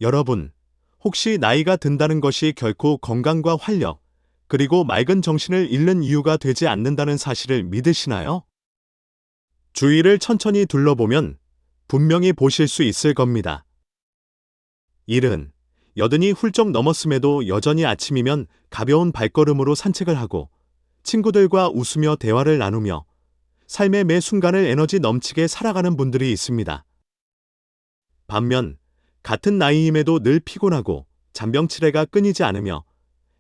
여러분, 혹시 나이가 든다는 것이 결코 건강과 활력, 그리고 맑은 정신을 잃는 이유가 되지 않는다는 사실을 믿으시나요? 주위를 천천히 둘러보면 분명히 보실 수 있을 겁니다. 일은 여든이 훌쩍 넘었음에도 여전히 아침이면 가벼운 발걸음으로 산책을 하고 친구들과 웃으며 대화를 나누며 삶의 매 순간을 에너지 넘치게 살아가는 분들이 있습니다. 반면 같은 나이임에도 늘 피곤하고 잔병치레가 끊이지 않으며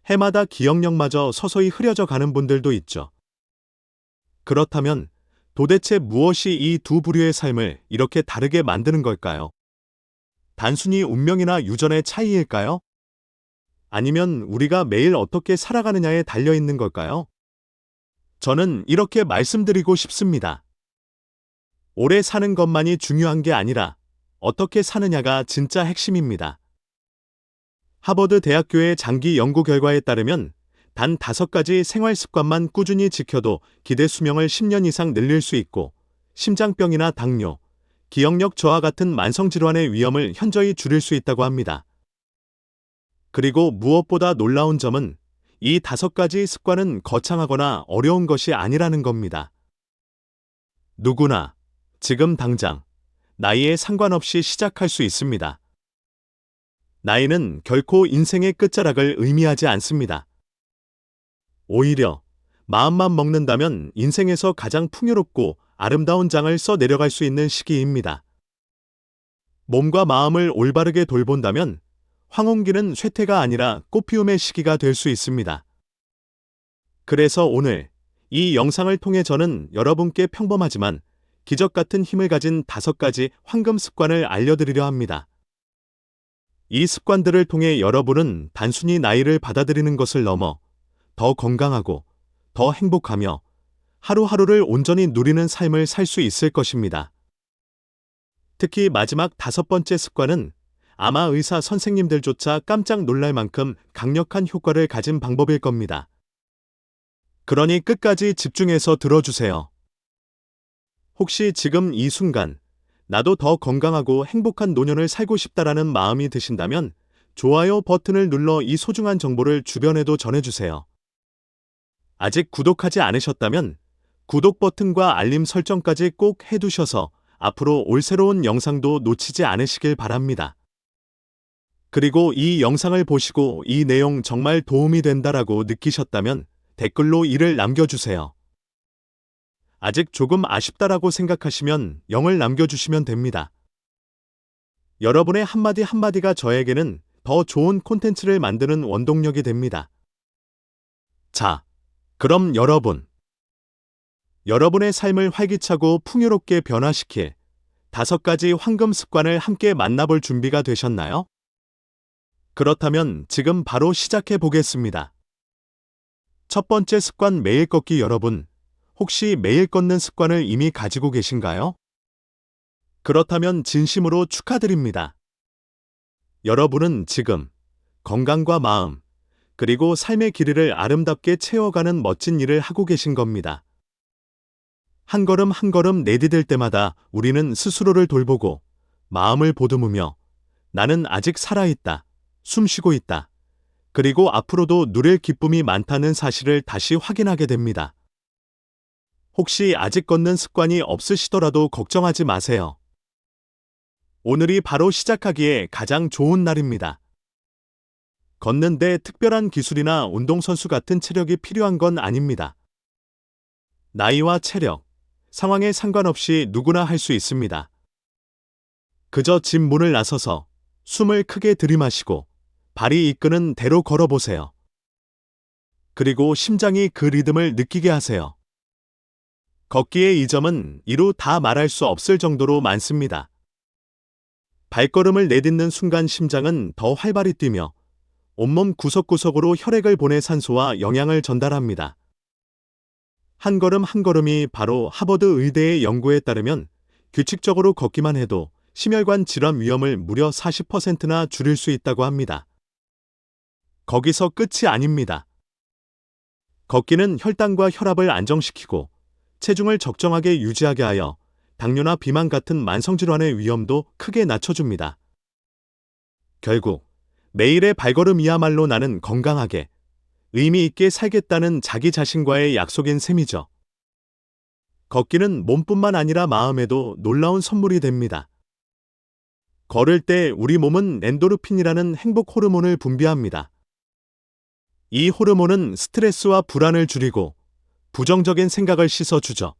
해마다 기억력마저 서서히 흐려져 가는 분들도 있죠. 그렇다면 도대체 무엇이 이 두 부류의 삶을 이렇게 다르게 만드는 걸까요? 단순히 운명이나 유전의 차이일까요? 아니면 우리가 매일 어떻게 살아가느냐에 달려 있는 걸까요? 저는 이렇게 말씀드리고 싶습니다. 오래 사는 것만이 중요한 게 아니라 어떻게 사느냐가 진짜 핵심입니다. 하버드 대학교의 장기 연구 결과에 따르면 단 5가지 생활 습관만 꾸준히 지켜도 기대 수명을 10년 이상 늘릴 수 있고 심장병이나 당뇨, 기억력 저하 같은 만성질환의 위험을 현저히 줄일 수 있다고 합니다. 그리고 무엇보다 놀라운 점은 이 5가지 습관은 거창하거나 어려운 것이 아니라는 겁니다. 누구나 지금 당장 나이에 상관없이 시작할 수 있습니다. 나이는 결코 인생의 끝자락을 의미하지 않습니다. 오히려 마음만 먹는다면 인생에서 가장 풍요롭고 아름다운 장을 써 내려갈 수 있는 시기입니다. 몸과 마음을 올바르게 돌본다면 황혼기는 쇠퇴가 아니라 꽃피움의 시기가 될 수 있습니다. 그래서 오늘 이 영상을 통해 저는 여러분께 평범하지만 기적 같은 힘을 가진 5가지 황금 습관을 알려드리려 합니다. 이 습관들을 통해 여러분은 단순히 나이를 받아들이는 것을 넘어 더 건강하고 더 행복하며 하루하루를 온전히 누리는 삶을 살 수 있을 것입니다. 특히 마지막 5번째 습관은 아마 의사 선생님들조차 깜짝 놀랄 만큼 강력한 효과를 가진 방법일 겁니다. 그러니 끝까지 집중해서 들어주세요. 혹시 지금 이 순간 나도 더 건강하고 행복한 노년을 살고 싶다라는 마음이 드신다면 좋아요 버튼을 눌러 이 소중한 정보를 주변에도 전해주세요. 아직 구독하지 않으셨다면 구독 버튼과 알림 설정까지 꼭 해두셔서 앞으로 올 새로운 영상도 놓치지 않으시길 바랍니다. 그리고 이 영상을 보시고 이 내용 정말 도움이 된다라고 느끼셨다면 댓글로 이를 남겨주세요. 아직 조금 아쉽다라고 생각하시면 0을 남겨주시면 됩니다. 여러분의 한마디 한마디가 저에게는 더 좋은 콘텐츠를 만드는 원동력이 됩니다. 자, 그럼 여러분의 삶을 활기차고 풍요롭게 변화시킬 5가지 황금 습관을 함께 만나볼 준비가 되셨나요? 그렇다면 지금 바로 시작해 보겠습니다. 첫 번째 습관 매일 걷기. 여러분, 혹시 매일 걷는 습관을 이미 가지고 계신가요? 그렇다면 진심으로 축하드립니다. 여러분은 지금 건강과 마음, 그리고 삶의 길이를 아름답게 채워가는 멋진 일을 하고 계신 겁니다. 한 걸음 한 걸음 내디딜 때마다 우리는 스스로를 돌보고 마음을 보듬으며 나는 아직 살아있다, 숨쉬고 있다, 그리고 앞으로도 누릴 기쁨이 많다는 사실을 다시 확인하게 됩니다. 혹시 아직 걷는 습관이 없으시더라도 걱정하지 마세요. 오늘이 바로 시작하기에 가장 좋은 날입니다. 걷는데 특별한 기술이나 운동선수 같은 체력이 필요한 건 아닙니다. 나이와 체력, 상황에 상관없이 누구나 할 수 있습니다. 그저 집 문을 나서서 숨을 크게 들이마시고 발이 이끄는 대로 걸어보세요. 그리고 심장이 그 리듬을 느끼게 하세요. 걷기의 이점은 이루 다 말할 수 없을 정도로 많습니다. 발걸음을 내딛는 순간 심장은 더 활발히 뛰며 온몸 구석구석으로 혈액을 보내 산소와 영양을 전달합니다. 한 걸음 한 걸음이 바로 하버드 의대의 연구에 따르면 규칙적으로 걷기만 해도 심혈관 질환 위험을 무려 40%나 줄일 수 있다고 합니다. 거기서 끝이 아닙니다. 걷기는 혈당과 혈압을 안정시키고 체중을 적정하게 유지하게 하여 당뇨나 비만 같은 만성질환의 위험도 크게 낮춰줍니다. 결국 매일의 발걸음이야말로 나는 건강하게, 의미 있게 살겠다는 자기 자신과의 약속인 셈이죠. 걷기는 몸뿐만 아니라 마음에도 놀라운 선물이 됩니다. 걸을 때 우리 몸은 엔도르핀이라는 행복 호르몬을 분비합니다. 이 호르몬은 스트레스와 불안을 줄이고 부정적인 생각을 씻어주죠.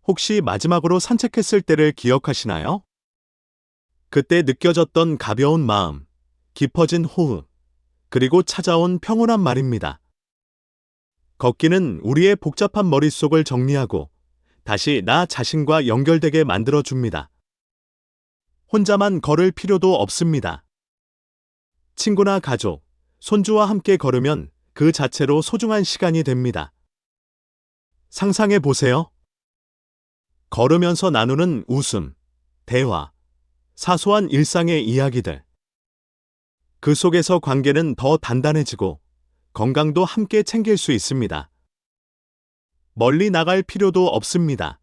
혹시 마지막으로 산책했을 때를 기억하시나요? 그때 느껴졌던 가벼운 마음, 깊어진 호흡, 그리고 찾아온 평온한 말입니다. 걷기는 우리의 복잡한 머릿속을 정리하고 다시 나 자신과 연결되게 만들어줍니다. 혼자만 걸을 필요도 없습니다. 친구나 가족, 손주와 함께 걸으면 그 자체로 소중한 시간이 됩니다. 상상해 보세요. 걸으면서 나누는 웃음, 대화, 사소한 일상의 이야기들. 그 속에서 관계는 더 단단해지고 건강도 함께 챙길 수 있습니다. 멀리 나갈 필요도 없습니다.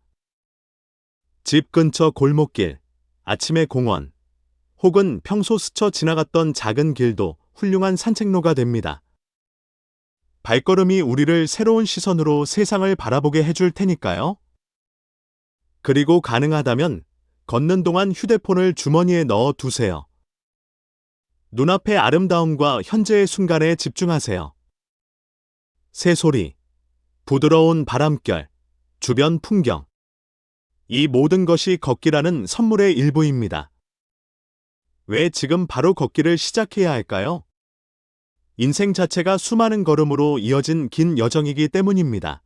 집 근처 골목길, 아침의 공원, 혹은 평소 스쳐 지나갔던 작은 길도 훌륭한 산책로가 됩니다. 발걸음이 우리를 새로운 시선으로 세상을 바라보게 해줄 테니까요. 그리고 가능하다면 걷는 동안 휴대폰을 주머니에 넣어 두세요. 눈앞의 아름다움과 현재의 순간에 집중하세요. 새소리, 부드러운 바람결, 주변 풍경. 이 모든 것이 걷기라는 선물의 일부입니다. 왜 지금 바로 걷기를 시작해야 할까요? 인생 자체가 수많은 걸음으로 이어진 긴 여정이기 때문입니다.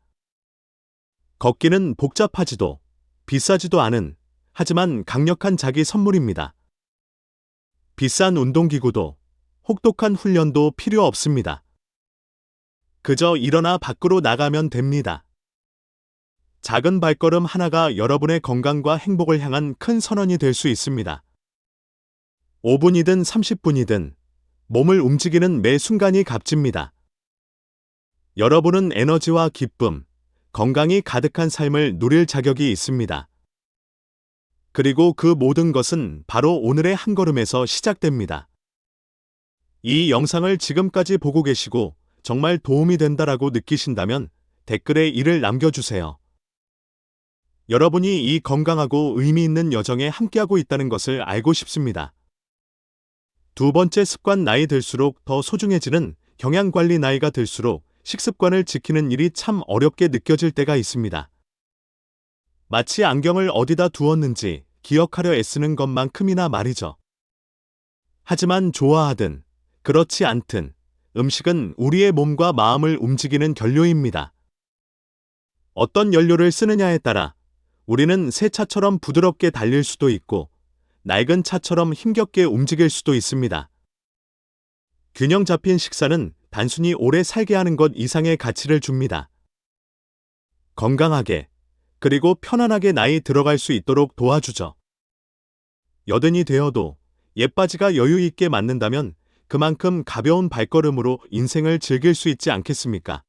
걷기는 복잡하지도 비싸지도 않은, 하지만 강력한 자기 선물입니다. 비싼 운동기구도 혹독한 훈련도 필요 없습니다. 그저 일어나 밖으로 나가면 됩니다. 작은 발걸음 하나가 여러분의 건강과 행복을 향한 큰 선언이 될 수 있습니다. 5분이든 30분이든 몸을 움직이는 매 순간이 값집니다. 여러분은 에너지와 기쁨, 건강이 가득한 삶을 누릴 자격이 있습니다. 그리고 그 모든 것은 바로 오늘의 한 걸음에서 시작됩니다. 이 영상을 지금까지 보고 계시고 정말 도움이 된다라고 느끼신다면 댓글에 이를 남겨주세요. 여러분이 이 건강하고 의미 있는 여정에 함께하고 있다는 것을 알고 싶습니다. 두 번째 습관, 나이 들수록 더 소중해지는 영양관리. 나이가 들수록 식습관을 지키는 일이 참 어렵게 느껴질 때가 있습니다. 마치 안경을 어디다 두었는지 기억하려 애쓰는 것만큼이나 말이죠. 하지만 좋아하든 그렇지 않든 음식은 우리의 몸과 마음을 움직이는 연료입니다. 어떤 연료를 쓰느냐에 따라 우리는 새 차처럼 부드럽게 달릴 수도 있고 낡은 차처럼 힘겹게 움직일 수도 있습니다. 균형 잡힌 식사는 단순히 오래 살게 하는 것 이상의 가치를 줍니다. 건강하게, 그리고 편안하게 나이 들어갈 수 있도록 도와주죠. 여든이 되어도 옛바지가 여유 있게 맞는다면 그만큼 가벼운 발걸음으로 인생을 즐길 수 있지 않겠습니까?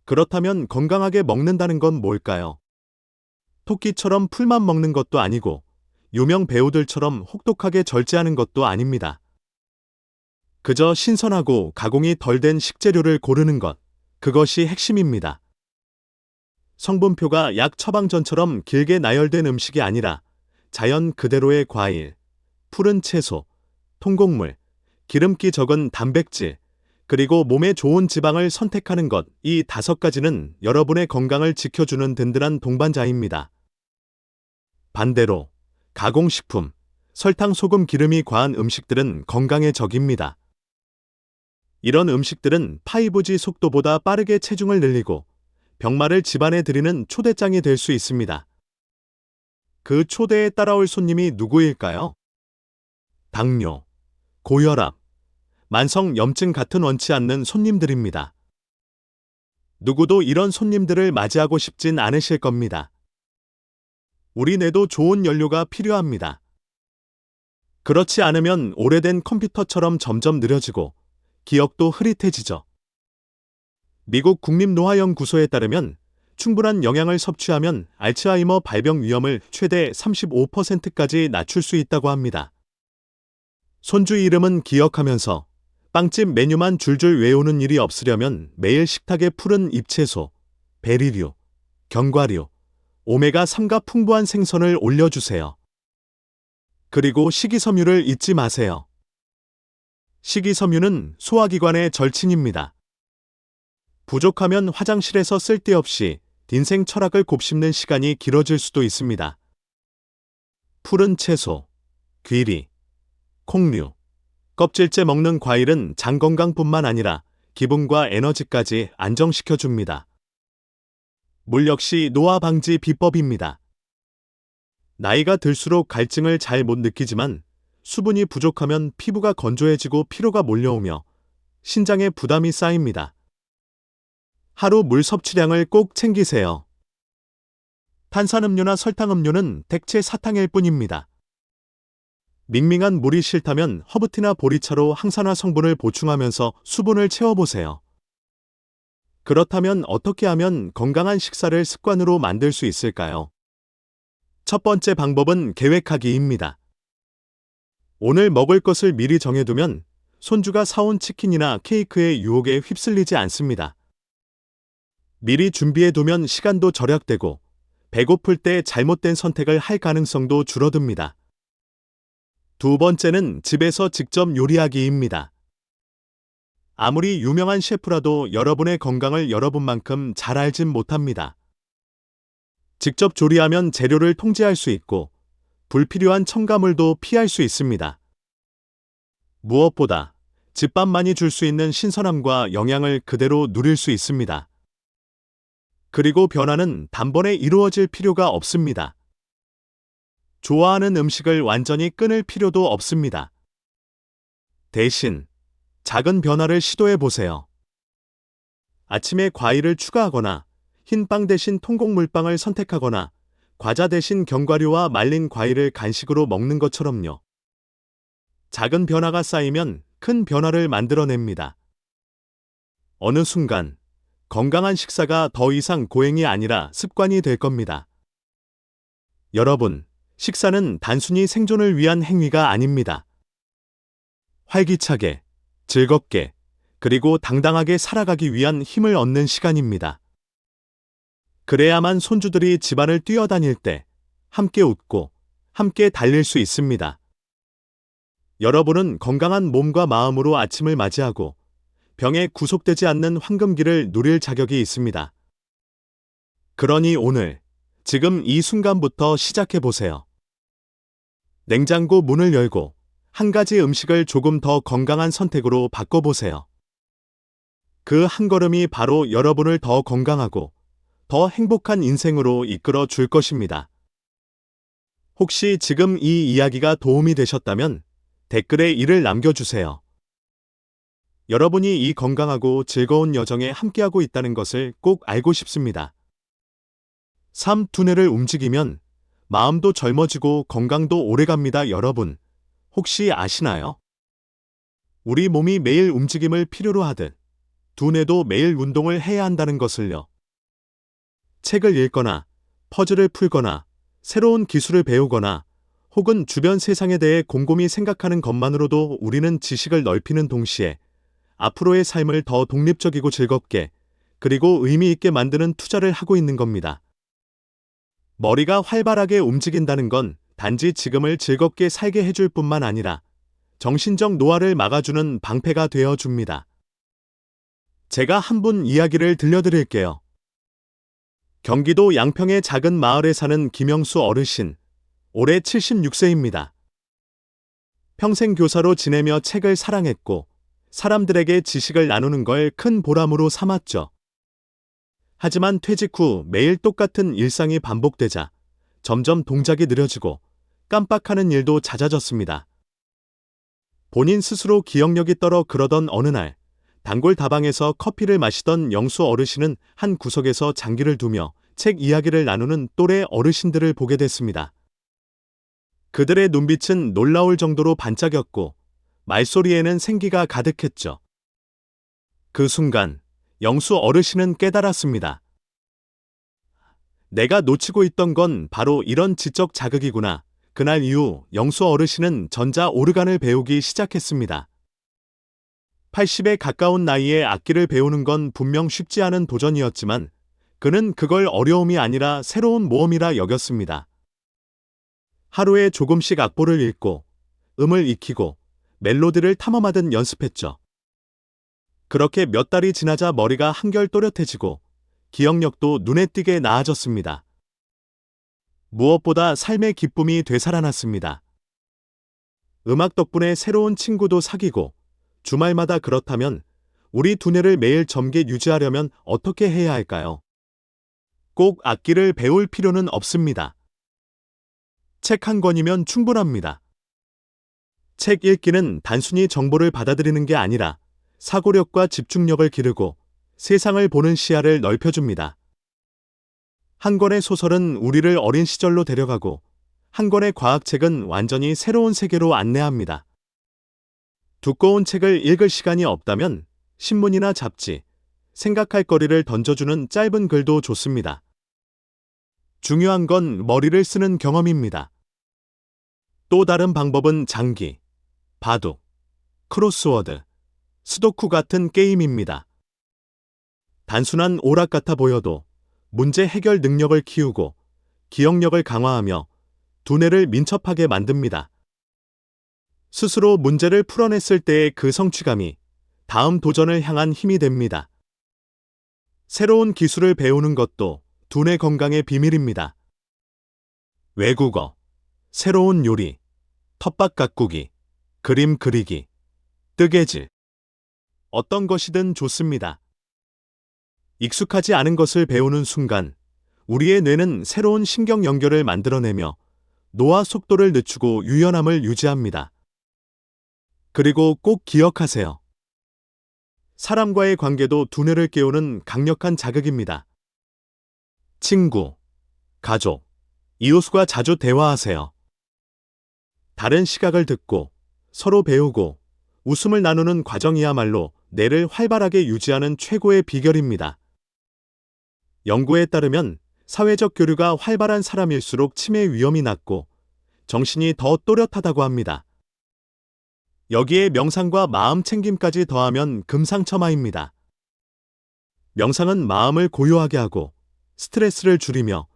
그렇다면 건강하게 먹는다는 건 뭘까요? 토끼처럼 풀만 먹는 것도 아니고 유명 배우들처럼 혹독하게 절제하는 것도 아닙니다. 그저 신선하고 가공이 덜 된 식재료를 고르는 것, 그것이 핵심입니다. 성분표가 약 처방전처럼 길게 나열된 음식이 아니라 자연 그대로의 과일, 푸른 채소, 통곡물, 기름기 적은 단백질, 그리고 몸에 좋은 지방을 선택하는 것, 이 5가지는 여러분의 건강을 지켜주는 든든한 동반자입니다. 반대로 가공식품, 설탕, 소금, 기름이 과한 음식들은 건강의 적입니다. 이런 음식들은 5G 속도보다 빠르게 체중을 늘리고 병마를 집안에 들이는 초대장이 될 수 있습니다. 그 초대에 따라올 손님이 누구일까요? 당뇨, 고혈압, 만성염증 같은 원치 않는 손님들입니다. 누구도 이런 손님들을 맞이하고 싶진 않으실 겁니다. 우리 뇌도 좋은 연료가 필요합니다. 그렇지 않으면 오래된 컴퓨터처럼 점점 느려지고 기억도 흐릿해지죠. 미국 국립노화연구소에 따르면 충분한 영양을 섭취하면 알츠하이머 발병 위험을 최대 35%까지 낮출 수 있다고 합니다. 손주 이름은 기억하면서 빵집 메뉴만 줄줄 외우는 일이 없으려면 매일 식탁에 푸른 잎채소, 베리류, 견과류, 오메가3가 풍부한 생선을 올려주세요. 그리고 식이섬유를 잊지 마세요. 식이섬유는 소화기관의 절친입니다. 부족하면 화장실에서 쓸데없이 인생 철학을 곱씹는 시간이 길어질 수도 있습니다. 푸른 채소, 귀리, 콩류, 껍질째 먹는 과일은 장 건강뿐만 아니라 기분과 에너지까지 안정시켜줍니다. 물 역시 노화 방지 비법입니다. 나이가 들수록 갈증을 잘 못 느끼지만 수분이 부족하면 피부가 건조해지고 피로가 몰려오며 신장에 부담이 쌓입니다. 하루 물 섭취량을 꼭 챙기세요. 탄산음료나 설탕음료는 대체 사탕일 뿐입니다. 밍밍한 물이 싫다면 허브티나 보리차로 항산화 성분을 보충하면서 수분을 채워보세요. 그렇다면 어떻게 하면 건강한 식사를 습관으로 만들 수 있을까요? 첫 번째 방법은 계획하기입니다. 오늘 먹을 것을 미리 정해두면 손주가 사온 치킨이나 케이크의 유혹에 휩쓸리지 않습니다. 미리 준비해두면 시간도 절약되고 배고플 때 잘못된 선택을 할 가능성도 줄어듭니다. 두 번째는 집에서 직접 요리하기입니다. 아무리 유명한 셰프라도 여러분의 건강을 여러분만큼 잘 알진 못합니다. 직접 조리하면 재료를 통제할 수 있고 불필요한 첨가물도 피할 수 있습니다. 무엇보다 집밥만이 줄 수 있는 신선함과 영양을 그대로 누릴 수 있습니다. 그리고 변화는 단번에 이루어질 필요가 없습니다. 좋아하는 음식을 완전히 끊을 필요도 없습니다. 대신 작은 변화를 시도해 보세요. 아침에 과일을 추가하거나 흰 빵 대신 통곡물빵을 선택하거나 과자 대신 견과류와 말린 과일을 간식으로 먹는 것처럼요. 작은 변화가 쌓이면 큰 변화를 만들어냅니다. 어느 순간 건강한 식사가 더 이상 고행이 아니라 습관이 될 겁니다. 여러분, 식사는 단순히 생존을 위한 행위가 아닙니다. 활기차게, 즐겁게, 그리고 당당하게 살아가기 위한 힘을 얻는 시간입니다. 그래야만 손주들이 집안을 뛰어다닐 때 함께 웃고 함께 달릴 수 있습니다. 여러분은 건강한 몸과 마음으로 아침을 맞이하고 병에 구속되지 않는 황금기를 누릴 자격이 있습니다. 그러니 오늘, 지금 이 순간부터 시작해보세요. 냉장고 문을 열고 한 가지 음식을 조금 더 건강한 선택으로 바꿔보세요. 그 한 걸음이 바로 여러분을 더 건강하고 더 행복한 인생으로 이끌어 줄 것입니다. 혹시 지금 이 이야기가 도움이 되셨다면 댓글에 이를 남겨주세요. 여러분이 이 건강하고 즐거운 여정에 함께하고 있다는 것을 꼭 알고 싶습니다. 삶 두뇌를 움직이면 마음도 젊어지고 건강도 오래갑니다. 여러분, 혹시 아시나요? 우리 몸이 매일 움직임을 필요로 하듯 두뇌도 매일 운동을 해야 한다는 것을요. 책을 읽거나 퍼즐을 풀거나 새로운 기술을 배우거나 혹은 주변 세상에 대해 곰곰이 생각하는 것만으로도 우리는 지식을 넓히는 동시에 앞으로의 삶을 더 독립적이고 즐겁게 그리고 의미 있게 만드는 투자를 하고 있는 겁니다. 머리가 활발하게 움직인다는 건 단지 지금을 즐겁게 살게 해줄 뿐만 아니라 정신적 노화를 막아주는 방패가 되어 줍니다. 제가 한 분 이야기를 들려드릴게요. 경기도 양평의 작은 마을에 사는 김영수 어르신, 올해 76세입니다. 평생 교사로 지내며 책을 사랑했고 사람들에게 지식을 나누는 걸 큰 보람으로 삼았죠. 하지만 퇴직 후 매일 똑같은 일상이 반복되자 점점 동작이 느려지고 깜빡하는 일도 잦아졌습니다. 본인 스스로 기억력이 떨어 그러던 어느 날 단골 다방에서 커피를 마시던 영수 어르신은 한 구석에서 장기를 두며 책 이야기를 나누는 또래 어르신들을 보게 됐습니다. 그들의 눈빛은 놀라울 정도로 반짝였고 말소리에는 생기가 가득했죠. 그 순간 영수 어르신은 깨달았습니다. 내가 놓치고 있던 건 바로 이런 지적 자극이구나. 그날 이후 영수 어르신은 전자 오르간을 배우기 시작했습니다. 80에 가까운 나이에 악기를 배우는 건 분명 쉽지 않은 도전이었지만 그는 그걸 어려움이 아니라 새로운 모험이라 여겼습니다. 하루에 조금씩 악보를 읽고 음을 익히고 멜로디를 탐험하듯 연습했죠. 그렇게 몇 달이 지나자 머리가 한결 또렷해지고 기억력도 눈에 띄게 나아졌습니다. 무엇보다 삶의 기쁨이 되살아났습니다. 음악 덕분에 새로운 친구도 사귀고 주말마다 그렇다면 우리 두뇌를 매일 젊게 유지하려면 어떻게 해야 할까요? 꼭 악기를 배울 필요는 없습니다. 책 한 권이면 충분합니다. 책 읽기는 단순히 정보를 받아들이는 게 아니라 사고력과 집중력을 기르고 세상을 보는 시야를 넓혀줍니다. 한 권의 소설은 우리를 어린 시절로 데려가고 한 권의 과학책은 완전히 새로운 세계로 안내합니다. 두꺼운 책을 읽을 시간이 없다면 신문이나 잡지, 생각할 거리를 던져주는 짧은 글도 좋습니다. 중요한 건 머리를 쓰는 경험입니다. 또 다른 방법은 장기, 바둑, 크로스워드, 스도쿠 같은 게임입니다. 단순한 오락 같아 보여도 문제 해결 능력을 키우고 기억력을 강화하며 두뇌를 민첩하게 만듭니다. 스스로 문제를 풀어냈을 때의 그 성취감이 다음 도전을 향한 힘이 됩니다. 새로운 기술을 배우는 것도 두뇌 건강의 비밀입니다. 외국어, 새로운 요리, 텃밭 가꾸기, 그림 그리기, 뜨개질. 어떤 것이든 좋습니다. 익숙하지 않은 것을 배우는 순간 우리의 뇌는 새로운 신경 연결을 만들어내며 노화 속도를 늦추고 유연함을 유지합니다. 그리고 꼭 기억하세요. 사람과의 관계도 두뇌를 깨우는 강력한 자극입니다. 친구, 가족, 이웃과 자주 대화하세요. 다른 시각을 듣고 서로 배우고 웃음을 나누는 과정이야말로 뇌를 활발하게 유지하는 최고의 비결입니다. 연구에 따르면 사회적 교류가 활발한 사람일수록 치매 위험이 낮고 정신이 더 또렷하다고 합니다. 여기에 명상과 마음 챙김까지 더하면 금상첨화입니다. 명상은 마음을 고요하게 하고 스트레스를 줄이며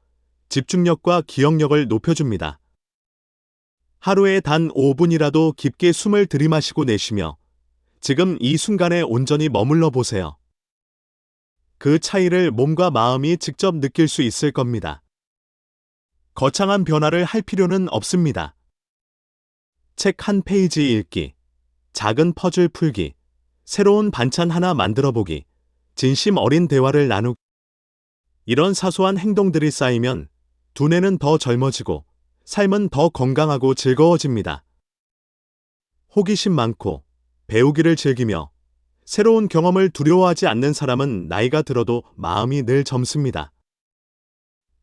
집중력과 기억력을 높여줍니다. 하루에 단 5분이라도 깊게 숨을 들이마시고 내쉬며 지금 이 순간에 온전히 머물러 보세요. 그 차이를 몸과 마음이 직접 느낄 수 있을 겁니다. 거창한 변화를 할 필요는 없습니다. 책 한 페이지 읽기, 작은 퍼즐 풀기, 새로운 반찬 하나 만들어 보기, 진심 어린 대화를 나누기. 이런 사소한 행동들이 쌓이면 두뇌는 더 젊어지고 삶은 더 건강하고 즐거워집니다. 호기심 많고 배우기를 즐기며 새로운 경험을 두려워하지 않는 사람은 나이가 들어도 마음이 늘 젊습니다.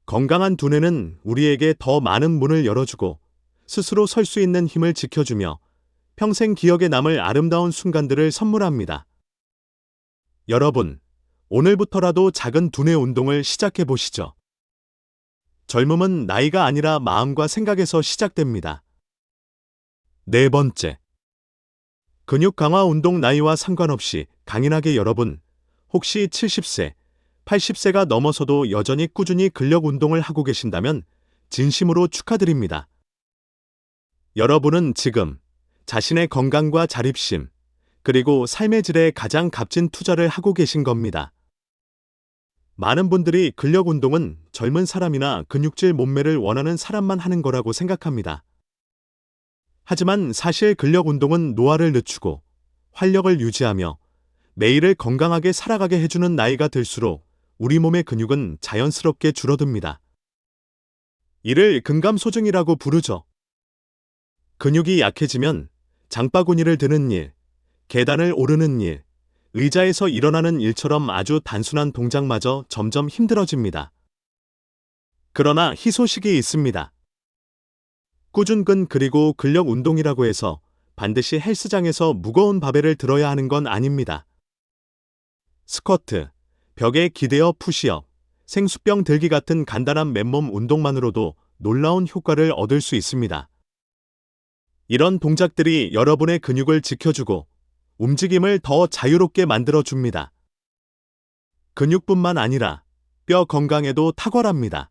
건강한 두뇌는 우리에게 더 많은 문을 열어주고 스스로 설 수 있는 힘을 지켜주며 평생 기억에 남을 아름다운 순간들을 선물합니다. 여러분, 오늘부터라도 작은 두뇌 운동을 시작해 보시죠. 젊음은 나이가 아니라 마음과 생각에서 시작됩니다. 네 번째, 근육 강화 운동 나이와 상관없이 강인하게 여러분, 혹시 70세, 80세가 넘어서도 여전히 꾸준히 근력 운동을 하고 계신다면 진심으로 축하드립니다. 여러분은 지금 자신의 건강과 자립심, 그리고 삶의 질에 가장 값진 투자를 하고 계신 겁니다. 많은 분들이 근력 운동은 젊은 사람이나 근육질 몸매를 원하는 사람만 하는 거라고 생각합니다. 하지만 사실 근력 운동은 노화를 늦추고 활력을 유지하며 매일을 건강하게 살아가게 해주는 나이가 들수록 우리 몸의 근육은 자연스럽게 줄어듭니다. 이를 근감소증이라고 부르죠. 근육이 약해지면 장바구니를 드는 일, 계단을 오르는 일, 의자에서 일어나는 일처럼 아주 단순한 동작마저 점점 힘들어집니다. 그러나 희소식이 있습니다. 꾸준근 그리고 근력 운동이라고 해서 반드시 헬스장에서 무거운 바벨을 들어야 하는 건 아닙니다. 스쿼트, 벽에 기대어 푸시업, 생수병 들기 같은 간단한 맨몸 운동만으로도 놀라운 효과를 얻을 수 있습니다. 이런 동작들이 여러분의 근육을 지켜주고 움직임을 더 자유롭게 만들어줍니다. 근육뿐만 아니라 뼈 건강에도 탁월합니다.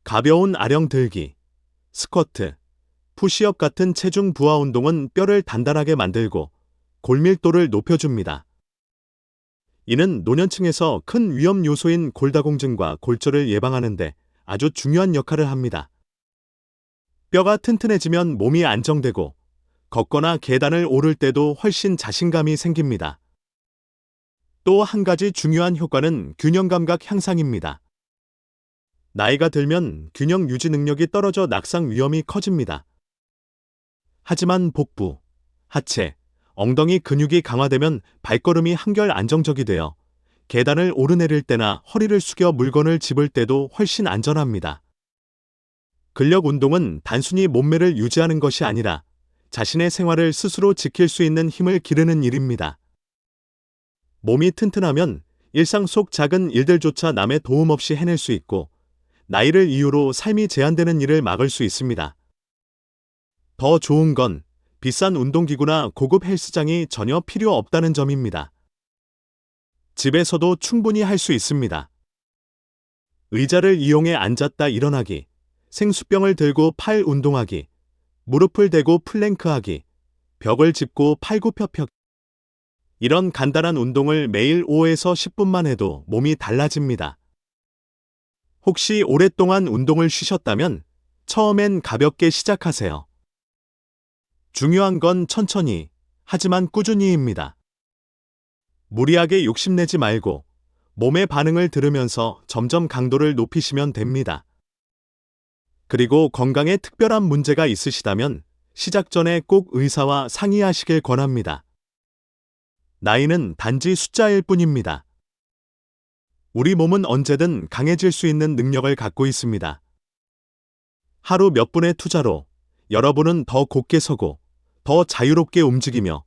가벼운 아령 들기, 스쿼트, 푸시업 같은 체중 부하 운동은 뼈를 단단하게 만들고 골밀도를 높여줍니다. 이는 노년층에서 큰 위험 요소인 골다공증과 골절을 예방하는 데 아주 중요한 역할을 합니다. 뼈가 튼튼해지면 몸이 안정되고 걷거나 계단을 오를 때도 훨씬 자신감이 생깁니다. 또 한 가지 중요한 효과는 균형 감각 향상입니다. 나이가 들면 균형 유지 능력이 떨어져 낙상 위험이 커집니다. 하지만 복부, 하체, 엉덩이 근육이 강화되면 발걸음이 한결 안정적이 되어 계단을 오르내릴 때나 허리를 숙여 물건을 짚을 때도 훨씬 안전합니다. 근력 운동은 단순히 몸매를 유지하는 것이 아니라 자신의 생활을 스스로 지킬 수 있는 힘을 기르는 일입니다. 몸이 튼튼하면 일상 속 작은 일들조차 남의 도움 없이 해낼 수 있고 나이를 이유로 삶이 제한되는 일을 막을 수 있습니다. 더 좋은 건 비싼 운동기구나 고급 헬스장이 전혀 필요 없다는 점입니다. 집에서도 충분히 할 수 있습니다. 의자를 이용해 앉았다 일어나기, 생수병을 들고 팔 운동하기, 무릎을 대고 플랭크하기, 벽을 짚고 팔굽혀펴기. 이런 간단한 운동을 매일 5에서 10분만 해도 몸이 달라집니다. 혹시 오랫동안 운동을 쉬셨다면 처음엔 가볍게 시작하세요. 중요한 건 천천히, 하지만 꾸준히입니다. 무리하게 욕심내지 말고 몸의 반응을 들으면서 점점 강도를 높이시면 됩니다. 그리고 건강에 특별한 문제가 있으시다면 시작 전에 꼭 의사와 상의하시길 권합니다. 나이는 단지 숫자일 뿐입니다. 우리 몸은 언제든 강해질 수 있는 능력을 갖고 있습니다. 하루 몇 분의 투자로 여러분은 더 곧게 서고 더 자유롭게 움직이며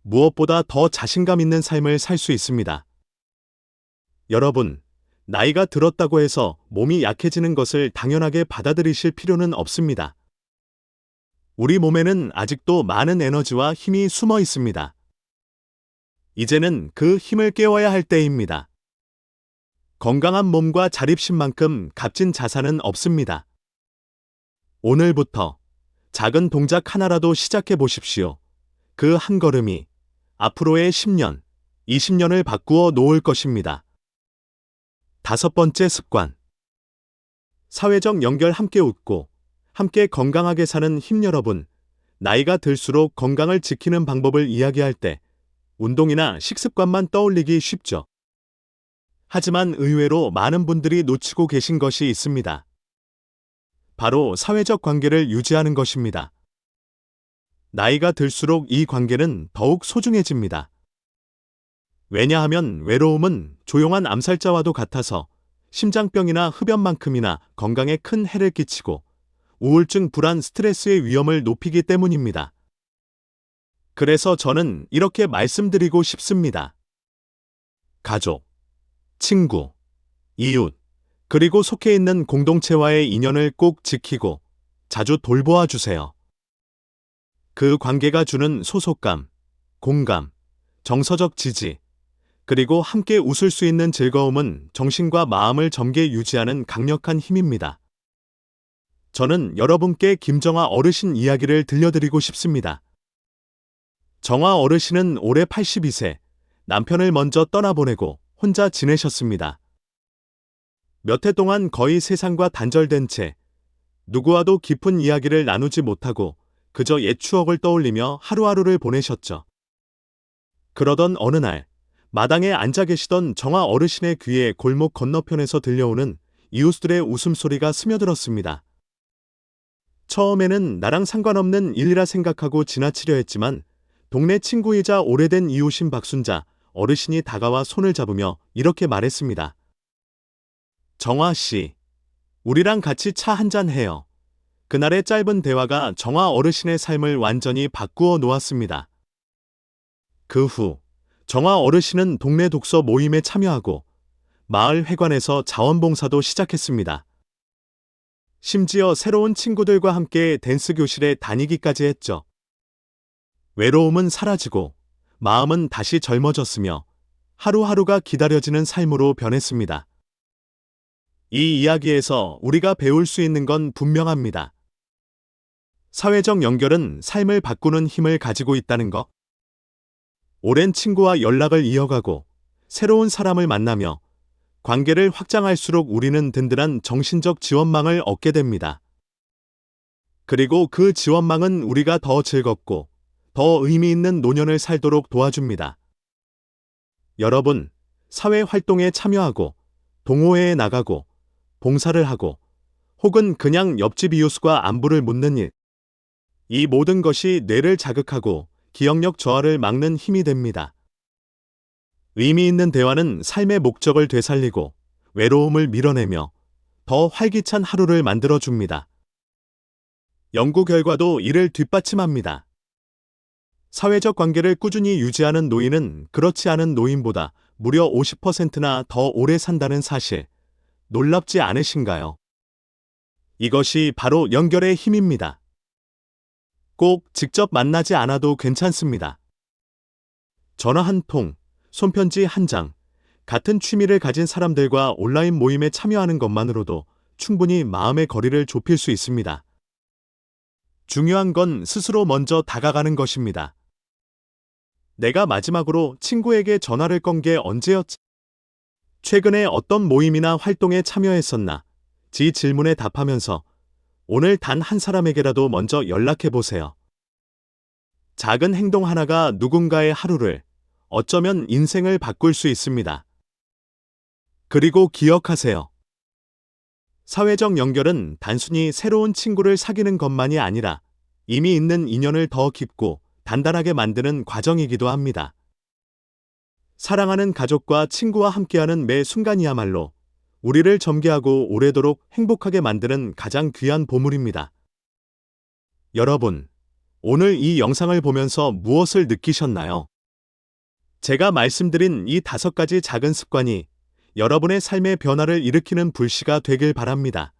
무엇보다 더 자신감 있는 삶을 살 수 있습니다. 여러분, 나이가 들었다고 해서 몸이 약해지는 것을 당연하게 받아들이실 필요는 없습니다. 우리 몸에는 아직도 많은 에너지와 힘이 숨어 있습니다. 이제는 그 힘을 깨워야 할 때입니다. 건강한 몸과 자립심만큼 값진 자산은 없습니다. 오늘부터 작은 동작 하나라도 시작해 보십시오. 그 한 걸음이 앞으로의 10년, 20년을 바꾸어 놓을 것입니다. 5번째 습관. 사회적 연결. 함께 웃고 함께 건강하게 사는 힘. 여러분, 나이가 들수록 건강을 지키는 방법을 이야기할 때 운동이나 식습관만 떠올리기 쉽죠. 하지만 의외로 많은 분들이 놓치고 계신 것이 있습니다. 바로 사회적 관계를 유지하는 것입니다. 나이가 들수록 이 관계는 더욱 소중해집니다. 왜냐하면 외로움은 조용한 암살자와도 같아서 심장병이나 흡연만큼이나 건강에 큰 해를 끼치고 우울증, 불안, 스트레스의 위험을 높이기 때문입니다. 그래서 저는 이렇게 말씀드리고 싶습니다. 가족, 친구, 이웃, 그리고 속해 있는 공동체와의 인연을 꼭 지키고 자주 돌보아 주세요. 그 관계가 주는 소속감, 공감, 정서적 지지, 그리고 함께 웃을 수 있는 즐거움은 정신과 마음을 젊게 유지하는 강력한 힘입니다. 저는 여러분께 김정아 어르신 이야기를 들려드리고 싶습니다. 정아 어르신은 올해 82세, 남편을 먼저 떠나보내고 혼자 지내셨습니다. 몇 해 동안 거의 세상과 단절된 채 누구와도 깊은 이야기를 나누지 못하고 그저 옛 추억을 떠올리며 하루하루를 보내셨죠. 그러던 어느 날 마당에 앉아 계시던 정아 어르신의 귀에 골목 건너편에서 들려오는 이웃들의 웃음소리가 스며들었습니다. 처음에는 나랑 상관없는 일이라 생각하고 지나치려 했지만 동네 친구이자 오래된 이웃인 박순자 어르신이 다가와 손을 잡으며 이렇게 말했습니다. 정아 씨, 우리랑 같이 차 한잔 해요. 그날의 짧은 대화가 정아 어르신의 삶을 완전히 바꾸어 놓았습니다. 그 후 정아 어르신은 동네 독서 모임에 참여하고 마을 회관에서 자원봉사도 시작했습니다. 심지어 새로운 친구들과 함께 댄스 교실에 다니기까지 했죠. 외로움은 사라지고 마음은 다시 젊어졌으며 하루하루가 기다려지는 삶으로 변했습니다. 이 이야기에서 우리가 배울 수 있는 건 분명합니다. 사회적 연결은 삶을 바꾸는 힘을 가지고 있다는 것. 오랜 친구와 연락을 이어가고 새로운 사람을 만나며 관계를 확장할수록 우리는 든든한 정신적 지원망을 얻게 됩니다. 그리고 그 지원망은 우리가 더 즐겁고 더 의미 있는 노년을 살도록 도와줍니다. 여러분, 사회 활동에 참여하고 동호회에 나가고 봉사를 하고 혹은 그냥 옆집 이웃과 안부를 묻는 일. 이 모든 것이 뇌를 자극하고 기억력 저하를 막는 힘이 됩니다. 의미 있는 대화는 삶의 목적을 되살리고 외로움을 밀어내며 더 활기찬 하루를 만들어줍니다. 연구 결과도 이를 뒷받침합니다. 사회적 관계를 꾸준히 유지하는 노인은 그렇지 않은 노인보다 무려 50%나 더 오래 산다는 사실, 놀랍지 않으신가요? 이것이 바로 연결의 힘입니다. 꼭 직접 만나지 않아도 괜찮습니다. 전화 한 통, 손편지 한 장, 같은 취미를 가진 사람들과 온라인 모임에 참여하는 것만으로도 충분히 마음의 거리를 좁힐 수 있습니다. 중요한 건 스스로 먼저 다가가는 것입니다. 내가 마지막으로 친구에게 전화를 건 게 언제였지? 최근에 어떤 모임이나 활동에 참여했었나? 지 질문에 답하면서 오늘 단 한 사람에게라도 먼저 연락해 보세요. 작은 행동 하나가 누군가의 하루를, 어쩌면 인생을 바꿀 수 있습니다. 그리고 기억하세요. 사회적 연결은 단순히 새로운 친구를 사귀는 것만이 아니라 이미 있는 인연을 더 깊고 단단하게 만드는 과정이기도 합니다. 사랑하는 가족과 친구와 함께하는 매 순간이야말로 우리를 젊게하고 오래도록 행복하게 만드는 가장 귀한 보물입니다. 여러분, 오늘 이 영상을 보면서 무엇을 느끼셨나요? 제가 말씀드린 이 5가지 작은 습관이 여러분의 삶의 변화를 일으키는 불씨가 되길 바랍니다.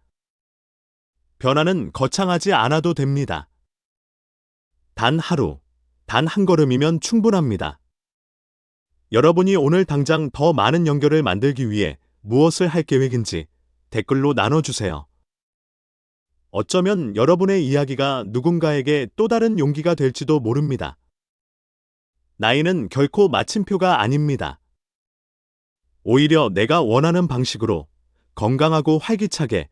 변화는 거창하지 않아도 됩니다. 단 하루, 단 한 걸음이면 충분합니다. 여러분이 오늘 당장 더 많은 연결을 만들기 위해 무엇을 할 계획인지 댓글로 나눠주세요. 어쩌면 여러분의 이야기가 누군가에게 또 다른 용기가 될지도 모릅니다. 나이는 결코 마침표가 아닙니다. 오히려 내가 원하는 방식으로 건강하고 활기차게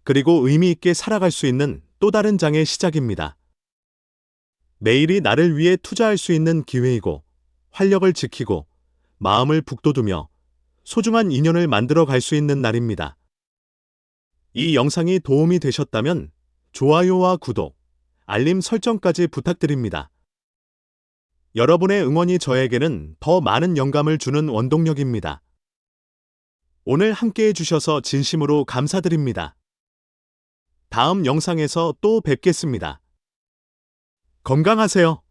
그리고 의미 있게 살아갈 수 있는 또 다른 장의 시작입니다. 매일이 나를 위해 투자할 수 있는 기회이고 활력을 지키고 마음을 북돋우며 소중한 인연을 만들어 갈 수 있는 날입니다. 이 영상이 도움이 되셨다면 좋아요와 구독, 알림 설정까지 부탁드립니다. 여러분의 응원이 저에게는 더 많은 영감을 주는 원동력입니다. 오늘 함께 해주셔서 진심으로 감사드립니다. 다음 영상에서 또 뵙겠습니다. 건강하세요.